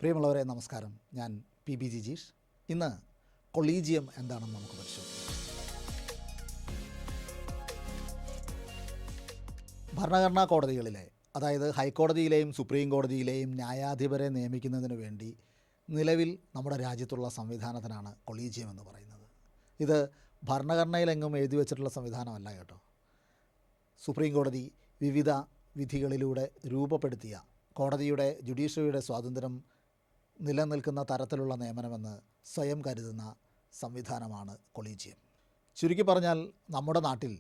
പ്രിയമുള്ളവരെ നമസ്കാരം. ഞാൻ പി ജിജീഷ്. ഇന്ന് കൊളീജിയം എന്താണെന്ന് നമുക്ക് പരിശോധിക്കാം. ഭരണഘടനാ കോടതികളിലെ, അതായത് ഹൈക്കോടതിയിലെയും സുപ്രീം കോടതിയിലെയും ന്യായാധിപരെ നിയമിക്കുന്നതിന് വേണ്ടി നിലവിൽ നമ്മുടെ രാജ്യത്തുള്ള സംവിധാനത്തിനാണ് കൊളീജിയം എന്ന് പറയുന്നത്. ഇത് ഭരണഘടനയിലെങ്ങും എഴുതി വച്ചിട്ടുള്ള സംവിധാനമല്ല കേട്ടോ. സുപ്രീം കോടതി വിവിധ വിധികളിലൂടെ രൂപപ്പെടുത്തിയ കോടതിയുടെ ജുഡീഷ്യറിയുടെ സ്വാതന്ത്ര്യം നിലനിൽക്കുന്ന തരത്തിലുള്ള നിയമനമെന്ന് സ്വയം കരുതുന്ന സംവിധാനമാണ് കൊളീജിയം. ചുരുക്കി പറഞ്ഞാൽ നമ്മുടെ നാട്ടിൽ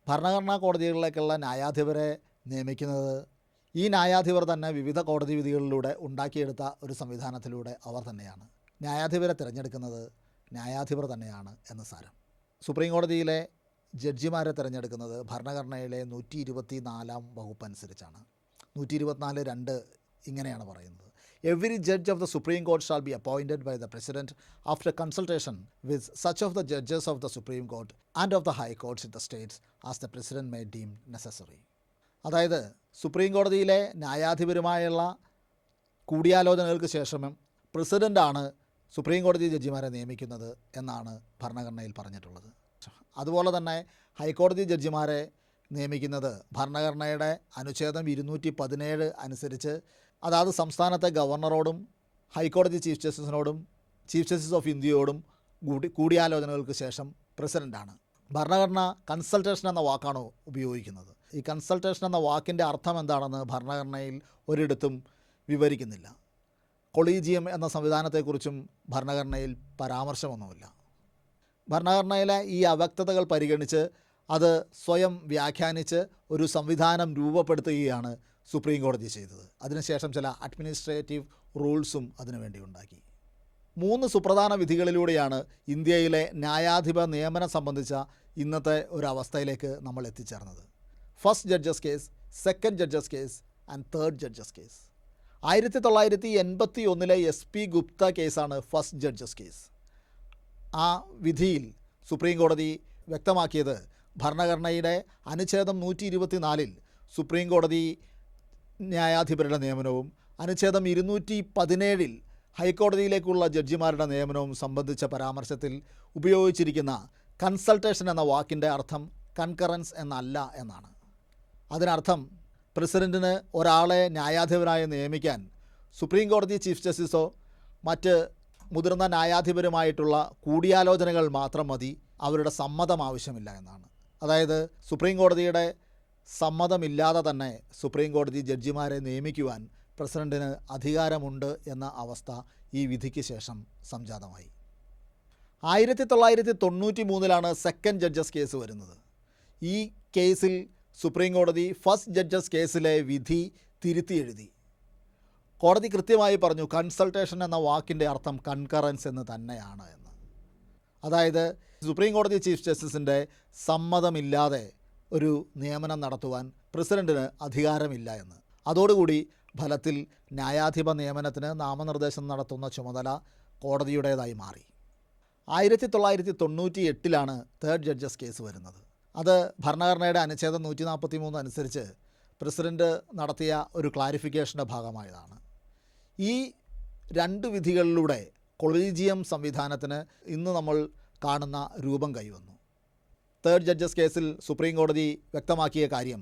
ഭരണഘടനാ കോടതികളിലേക്കുള്ള ന്യായാധിപരെ നിയമിക്കുന്നത് ഈ ന്യായാധിപർ തന്നെ വിവിധ കോടതി വിധികളിലൂടെ ഉണ്ടാക്കിയെടുത്ത ഒരു സംവിധാനത്തിലൂടെ അവർ തന്നെയാണ്. ന്യായാധിപരെ തിരഞ്ഞെടുക്കുന്നത് ന്യായാധിപർ തന്നെയാണ് എന്ന് സാരം. സുപ്രീം കോടതിയിലെ ജഡ്ജിമാരെ തിരഞ്ഞെടുക്കുന്നത് ഭരണഘടനയിലെ 124 വകുപ്പ് അനുസരിച്ചാണ്. 124(2) ഇങ്ങനെയാണ് പറയുന്നത്: Every judge of the Supreme Court shall be appointed by the President after consultation with such of the judges of the Supreme Court and of the High Courts in the states as the President may deem necessary. അതായത് supreme കോടതിയിലെ ന്യായാധിപരുമായുള്ള കൂടിയാലോചനകൾക്ക് ശേഷം പ്രസിഡൻ്റാണ് supreme കോടതി ജഡ്ജിമാരെ നിയമിക്കുന്നത് എന്നാണ് ഭരണഘടനയിൽ പറഞ്ഞിട്ടുള്ളത്. അതുപോലെ തന്നെ ഹൈക്കോടതി ജഡ്ജിമാരെ നിയമിക്കുന്നത് ഭരണഘടനയുടെ അനുച്ഛേദം 217 അനുസരിച്ച് അതാത് സംസ്ഥാനത്തെ ഗവർണറോടും ഹൈക്കോടതി ചീഫ് ജസ്റ്റിസിനോടും ചീഫ് ജസ്റ്റിസ് ഓഫ് ഇന്ത്യയോടും കൂടിയാലോചനകൾക്ക് ശേഷം പ്രസിഡൻ്റാണ്. ഭരണഘടന കൺസൾട്ടേഷൻ എന്ന വാക്കാണ് ഉപയോഗിക്കുന്നത്. ഈ കൺസൾട്ടേഷൻ എന്ന വാക്കിൻ്റെ അർത്ഥം എന്താണെന്ന് ഭരണഘടനയിൽ ഒരിടത്തും വിവരിക്കുന്നില്ല. കൊളീജിയം എന്ന സംവിധാനത്തെക്കുറിച്ചും ഭരണഘടനയിൽ പരാമർശമൊന്നുമില്ല. ഭരണഘടനയിലെ ഈ അവ്യക്തതകൾ പരിഗണിച്ച് അത് സ്വയം വ്യാഖ്യാനിച്ച് ഒരു സംവിധാനം രൂപപ്പെടുത്തുകയാണ് സുപ്രീം കോടതി ചെയ്തത്. അതിനുശേഷം ചില അഡ്മിനിസ്ട്രേറ്റീവ് റൂൾസും അതിനുവേണ്ടി ഉണ്ടാക്കി. 3 സുപ്രധാന വിധികളിലൂടെയാണ് ഇന്ത്യയിലെ ന്യായാധിപ നിയമനം സംബന്ധിച്ച ഇന്നത്തെ ഒരവസ്ഥയിലേക്ക് നമ്മൾ എത്തിച്ചേർന്നത്. First judges case, second judges case and third judges case. 1981 SP Gupta കേസാണ് ഫസ്റ്റ് ജഡ്ജസ് കേസ്. ആ വിധിയിൽ സുപ്രീം കോടതി വ്യക്തമാക്കിയത് ഭരണഘടനയുടെ അനുച്ഛേദം 124 സുപ്രീം കോടതി ന്യായാധിപരുടെ നിയമനവും അനുച്ഛേദം 217 ഹൈക്കോടതിയിലേക്കുള്ള ജഡ്ജിമാരുടെ നിയമനവും സംബന്ധിച്ച പരാമർശത്തിൽ ഉപയോഗിച്ചിരിക്കുന്ന കൺസൾട്ടേഷൻ എന്ന വാക്കിൻ്റെ അർത്ഥം കൺകറൻസ് എന്നല്ല എന്നാണ്. അതിനർത്ഥം പ്രസിഡൻറ്റിന് ഒരാളെ ന്യായാധിപനായി നിയമിക്കാൻ സുപ്രീം കോടതി ചീഫ് ജസ്റ്റിസോ മറ്റ് മുതിർന്ന ന്യായാധിപരുമായിട്ടുള്ള കൂടിയാലോചനകൾ മാത്രം മതി, അവരുടെ സമ്മതം ആവശ്യമില്ല എന്നാണ്. അതായത് സുപ്രീം കോടതിയുടെ സമ്മതമില്ലാതെ തന്നെ സുപ്രീം കോടതി ജഡ്ജിമാരെ നിയമിക്കുവാൻ പ്രസിഡൻറ്റിന് അധികാരമുണ്ട് എന്ന അവസ്ഥ ഈ വിധിക്ക് ശേഷം സംജാതമായി. 1993 സെക്കൻഡ് ജഡ്ജസ് കേസ് വരുന്നത്. ഈ കേസിൽ സുപ്രീം കോടതി ഫസ്റ്റ് ജഡ്ജസ് കേസിലെ വിധി തിരുത്തി എഴുതി. കോടതി കൃത്യമായി പറഞ്ഞു കൺസൾട്ടേഷൻ എന്ന വാക്കിൻ്റെ അർത്ഥം കൺകറൻസ് എന്ന് തന്നെയാണ് എന്ന്. അതായത് സുപ്രീം കോടതി ചീഫ് ജസ്റ്റിസിൻ്റെ സമ്മതമില്ലാതെ ഒരു നിയമനം നടത്തുവാൻ പ്രസിഡൻറ്റിന് അധികാരമില്ല എന്ന്. അതോടുകൂടി ഫലത്തിൽ ന്യായാധിപ നിയമനത്തിന് നാമനിർദ്ദേശം നടത്തുന്ന ചുമതല കോടതിയുടേതായി മാറി. 1998 തേർഡ് ജഡ്ജസ് കേസ് വരുന്നത്. അത് ഭരണഘടനയുടെ അനുച്ഛേദം 143 അനുസരിച്ച് പ്രസിഡൻറ്റ് നടത്തിയ ഒരു ക്ലാരിഫിക്കേഷൻ്റെ ഭാഗമായതാണ്. ഈ 2 വിധികളിലൂടെ കൊളീജിയം സംവിധാനത്തിന് ഇന്ന് നമ്മൾ കാണുന്ന രൂപം കൈവന്നു. തേർഡ് ജഡ്ജസ് കേസിൽ സുപ്രീം കോടതി വ്യക്തമാക്കിയ കാര്യം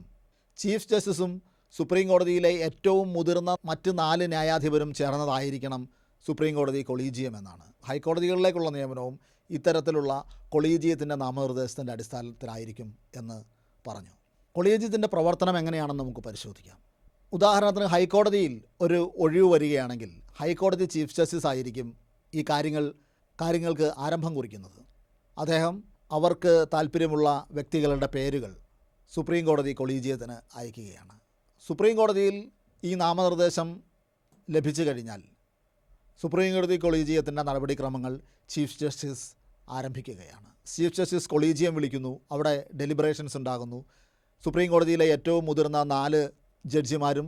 ചീഫ് ജസ്റ്റിസും സുപ്രീം കോടതിയിലെ ഏറ്റവും മുതിർന്ന മറ്റ് 4 ന്യായാധിപരും ചേർന്നതായിരിക്കണം സുപ്രീം കോടതി കൊളീജിയം എന്നാണ്. ഹൈക്കോടതികളിലേക്കുള്ള നിയമനവും ഇത്തരത്തിലുള്ള കൊളീജിയത്തിൻ്റെ നാമനിർദ്ദേശത്തിൻ്റെ അടിസ്ഥാനത്തിലായിരിക്കും എന്ന് പറഞ്ഞു. കൊളീജിയത്തിൻ്റെ പ്രവർത്തനം എങ്ങനെയാണെന്ന് നമുക്ക് പരിശോധിക്കാം. ഉദാഹരണത്തിന് ഹൈക്കോടതിയിൽ ഒരു ഒഴിവ് വരികയാണെങ്കിൽ ഹൈക്കോടതി ചീഫ് ജസ്റ്റിസ് ആയിരിക്കും ഈ കാര്യങ്ങൾക്ക് ആരംഭം കുറിക്കുന്നത്. അദ്ദേഹം അവർക്ക് താല്പര്യമുള്ള വ്യക്തികളുടെ പേരുകൾ സുപ്രീം കോടതി കൊളീജിയത്തിന് അയക്കുകയാണ്. സുപ്രീം കോടതിയിൽ ഈ നാമനിർദ്ദേശം ലഭിച്ചു കഴിഞ്ഞാൽ സുപ്രീം കോടതി കൊളീജിയത്തിൻ്റെ നടപടിക്രമങ്ങൾ ചീഫ് ജസ്റ്റിസ് ആരംഭിക്കുകയാണ്. ചീഫ് ജസ്റ്റിസ് കൊളീജിയം വിളിക്കുന്നു, അവിടെ ഡെലിബറേഷൻസ് ഉണ്ടാകുന്നു. സുപ്രീം കോടതിയിലെ ഏറ്റവും മുതിർന്ന 4 ജഡ്ജിമാരും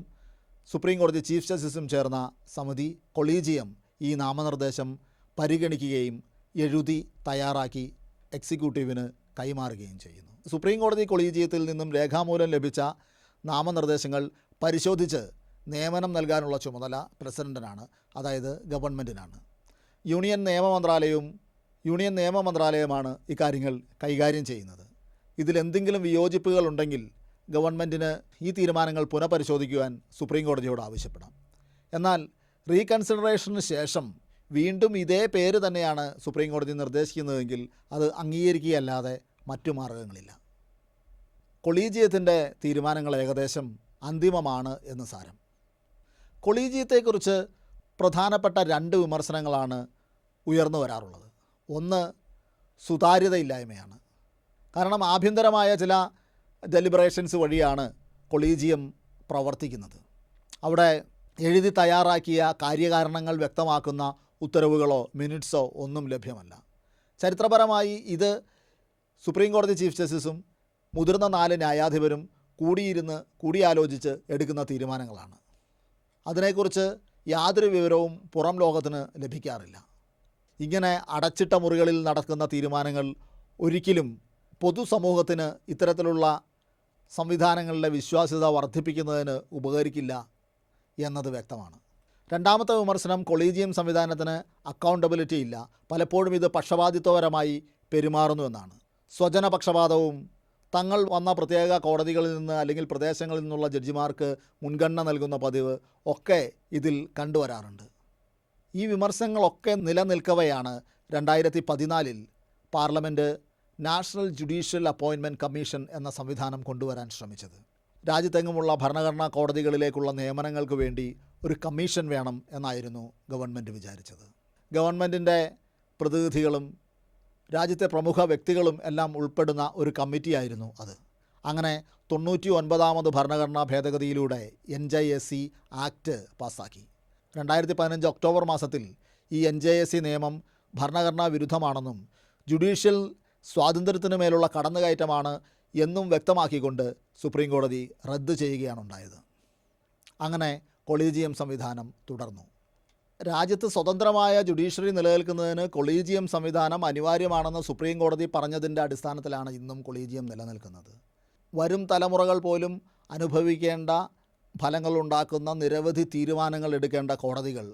സുപ്രീം കോടതി ചീഫ് ജസ്റ്റിസും ചേർന്ന സമിതി കൊളീജിയം ഈ നാമനിർദ്ദേശം പരിഗണിക്കുകയും എഴുതി തയ്യാറാക്കി എക്സിക്യൂട്ടീവിന് കൈമാറുകയും ചെയ്യുന്നു. സുപ്രീം കോടതി കൊളീജിയത്തിൽ നിന്നും രേഖാമൂലം ലഭിച്ച നാമനിർദ്ദേശങ്ങൾ പരിശോധിച്ച് നിയമനം നൽകാനുള്ള ചുമതല പ്രസിഡൻറ്റിനാണ്, അതായത് ഗവൺമെൻറ്റിനാണ്. യൂണിയൻ നിയമ മന്ത്രാലയമാണ് ഇക്കാര്യങ്ങൾ കൈകാര്യം ചെയ്യുന്നത്. ഇതിലെന്തെങ്കിലും വിയോജിപ്പുകൾ ഉണ്ടെങ്കിൽ ഗവൺമെൻറ്റിന് ഈ തീരുമാനങ്ങൾ പുനഃപരിശോധിക്കുവാൻ സുപ്രീം കോടതിയോട് ആവശ്യപ്പെടാം. എന്നാൽ റീകൺസിഡറേഷന് ശേഷം വീണ്ടും ഇതേ പേര് തന്നെയാണ് സുപ്രീം കോടതി നിർദ്ദേശിക്കുന്നതെങ്കിൽ അത് അംഗീകരിക്കുകയല്ലാതെ മറ്റു മാർഗങ്ങളില്ല. കൊളീജിയത്തിൻ്റെ തീരുമാനങ്ങൾ ഏകദേശം അന്തിമമാണ് എന്ന് സാരം. കൊളീജിയത്തെക്കുറിച്ച് പ്രധാനപ്പെട്ട 2 വിമർശനങ്ങളാണ് ഉയർന്നു വരാറുള്ളത്. ഒന്ന്, സുതാര്യതയില്ലായ്മയാണ്. കാരണം ആഭ്യന്തരമായ ചില ഡെലിബറേഷൻസ് വഴിയാണ് കൊളീജിയം പ്രവർത്തിക്കുന്നത്. അവിടെ എഴുതി തയ്യാറാക്കിയ കാര്യകാരണങ്ങൾ വ്യക്തമാക്കുന്ന ഉത്തരവുകളോ മിനിറ്റ്സോ ഒന്നും ലഭ്യമല്ല. ചരിത്രപരമായി ഇത് സുപ്രീം കോടതി ചീഫ് ജസ്റ്റിസും മുതിർന്ന 4 ന്യായാധിപരും കൂടിയാലോചിച്ച് എടുക്കുന്ന തീരുമാനങ്ങളാണ്. അതിനെക്കുറിച്ച് യാതൊരു വിവരവും പുറം ലോകത്തിന് ലഭിക്കാറില്ല. ഇങ്ങനെ അടച്ചിട്ട മുറികളിൽ നടക്കുന്ന തീരുമാനങ്ങൾ ഒരിക്കലും പൊതുസമൂഹത്തിന് ഇത്തരത്തിലുള്ള സംവിധാനങ്ങളുടെ വിശ്വാസ്യത വർദ്ധിപ്പിക്കുന്നതിന് ഉപകരിക്കില്ല എന്നത് വ്യക്തമാണ്. രണ്ടാമത്തെ വിമർശനം, കൊളീജിയം സംവിധാനത്തിന് അക്കൗണ്ടബിലിറ്റി ഇല്ല, പലപ്പോഴും ഇത് പക്ഷപാതിത്വപരമായി പെരുമാറുന്നു എന്നാണ്. സ്വജനപക്ഷപാതവും തങ്ങൾ വന്ന പ്രത്യേക കോടതികളിൽ നിന്ന് അല്ലെങ്കിൽ പ്രദേശങ്ങളിൽ നിന്നുള്ള ജഡ്ജിമാർക്ക് മുൻഗണന നൽകുന്ന പതിവ് ഒക്കെ ഇതിൽ കണ്ടുവരാറുണ്ട്. ഈ വിമർശനങ്ങളൊക്കെ നിലനിൽക്കവെയാണ് 2014 parliament national judicial appointment commission എന്ന സംവിധാനം കൊണ്ടുവരാൻ ശ്രമിച്ചത്. രാജ്യത്തെങ്ങുമുള്ള ഭരണഘടനാ കോടതികളിലേക്കുള്ള നിയമനങ്ങൾക്ക് വേണ്ടി ഒരു കമ്മീഷൻ വേണം എന്നായിരുന്നു ഗവൺമെൻറ് വിചാരിച്ചത്. ഗവൺമെൻറ്റിൻ്റെ പ്രതിനിധികളും രാജ്യത്തെ പ്രമുഖ വ്യക്തികളും എല്ലാം ഉൾപ്പെടുന്ന ഒരു കമ്മിറ്റിയായിരുന്നു അത്. അങ്ങനെ 99ാമത് ഭരണഘടനാ ഭേദഗതിയിലൂടെ NJSC ആക്ട് പാസ്സാക്കി. 2015 ഒക്ടോബർ മാസത്തിൽ ഈ NJSC നിയമം ഭരണഘടനാ വിരുദ്ധമാണെന്നും ജുഡീഷ്യൽ സ്വാതന്ത്ര്യത്തിന് മേലുള്ള കടന്നുകയറ്റമാണ് എന്നും വ്യക്തമാക്കിക്കൊണ്ട് സുപ്രീം കോടതി റദ്ദ് ചെയ്യുകയാണ് ഉണ്ടായത്. അങ്ങനെ കൊളീജിയം സംവിധാനം തുടർന്നു. രാജ്യത്ത് സ്വതന്ത്രമായ ജുഡീഷ്യറി നിലനിൽക്കുന്നതിന് കൊളീജിയം സംവിധാനം അനിവാര്യമാണെന്ന് സുപ്രീം കോടതി പറഞ്ഞതിൻ്റെ അടിസ്ഥാനത്തിലാണ് ഇന്നും കൊളീജിയം നിലനിൽക്കുന്നത്. വരും തലമുറകൾ പോലും അനുഭവിക്കേണ്ട ഫലങ്ങളുണ്ടാക്കുന്ന നിരവധി തീരുമാനങ്ങൾ എടുക്കേണ്ട കോടതികൾ,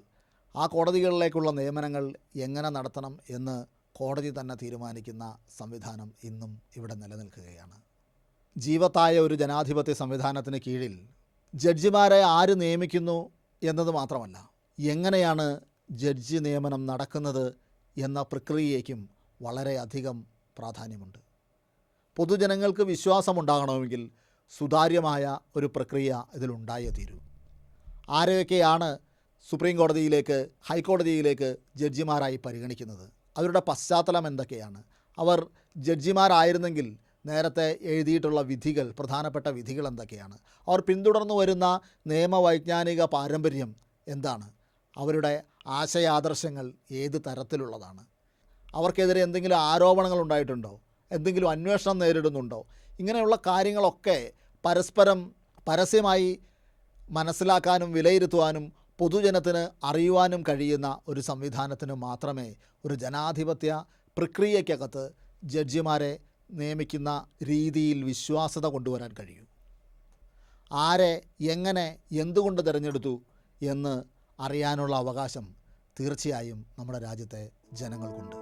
ആ കോടതികളിലേക്കുള്ള നിയമനങ്ങൾ എങ്ങനെ നടത്തണം എന്ന് കോടതി തന്നെ തീരുമാനിക്കുന്ന സംവിധാനം ഇന്നും ഇവിടെ നിലനിൽക്കുകയാണ്. ജീവത്തായ ഒരു ജനാധിപത്യ സംവിധാനത്തിന് കീഴിൽ ജഡ്ജിമാരെ ആര് നിയമിക്കുന്നു എന്നത് മാത്രമല്ല, എങ്ങനെയാണ് ജഡ്ജി നിയമനം നടക്കുന്നത് എന്ന പ്രക്രിയയ്ക്കും വളരെയധികം പ്രാധാന്യമുണ്ട്. പൊതുജനങ്ങൾക്ക് വിശ്വാസമുണ്ടാകണമെങ്കിൽ സുതാര്യമായ ഒരു പ്രക്രിയ ഇതിലുണ്ടായേ തീരൂ. ആരെയൊക്കെയാണ് സുപ്രീം കോടതിയിലേക്ക്, ഹൈക്കോടതിയിലേക്ക് ജഡ്ജിമാരായി പരിഗണിക്കുന്നത്, അവരുടെ പശ്ചാത്തലം എന്തൊക്കെയാണ്, അവർ ജഡ്ജിമാരായിരുന്നെങ്കിൽ നേരത്തെ എഴുതിയിട്ടുള്ള വിധികൾ, പ്രധാനപ്പെട്ട വിധികൾ എന്തൊക്കെയാണ്, അവർ പിന്തുടർന്നു വരുന്ന നിയമവൈജ്ഞാനിക പാരമ്പര്യം എന്താണ്, അവരുടെ ആശയാദർശങ്ങൾ ഏത് തരത്തിലുള്ളതാണ്, അവർക്കെതിരെ എന്തെങ്കിലും ആരോപണങ്ങൾ ഉണ്ടായിട്ടുണ്ടോ, എന്തെങ്കിലും അന്വേഷണം നേരിടുന്നുണ്ടോ, ഇങ്ങനെയുള്ള കാര്യങ്ങളൊക്കെ പരസ്പരം പരസ്യമായി മനസ്സിലാക്കാനും വിലയിരുത്തുവാനും പൊതുജനത്തിന് അറിയുവാനും കഴിയുന്ന ഒരു സംവിധാനത്തിന് മാത്രമേ ഒരു ജനാധിപത്യ പ്രക്രിയയ്ക്കകത്ത് ജഡ്ജിമാരെ നിയമിക്കുന്ന രീതിയിൽ വിശ്വാസ്യത കൊണ്ടുവരാൻ കഴിയൂ. ആരെ എങ്ങനെ എന്തുകൊണ്ട് തിരഞ്ഞെടുത്തു എന്ന് അറിയാനുള്ള അവകാശം തീർച്ചയായും നമ്മുടെ രാജ്യത്തെ ജനങ്ങൾക്കുണ്ട്.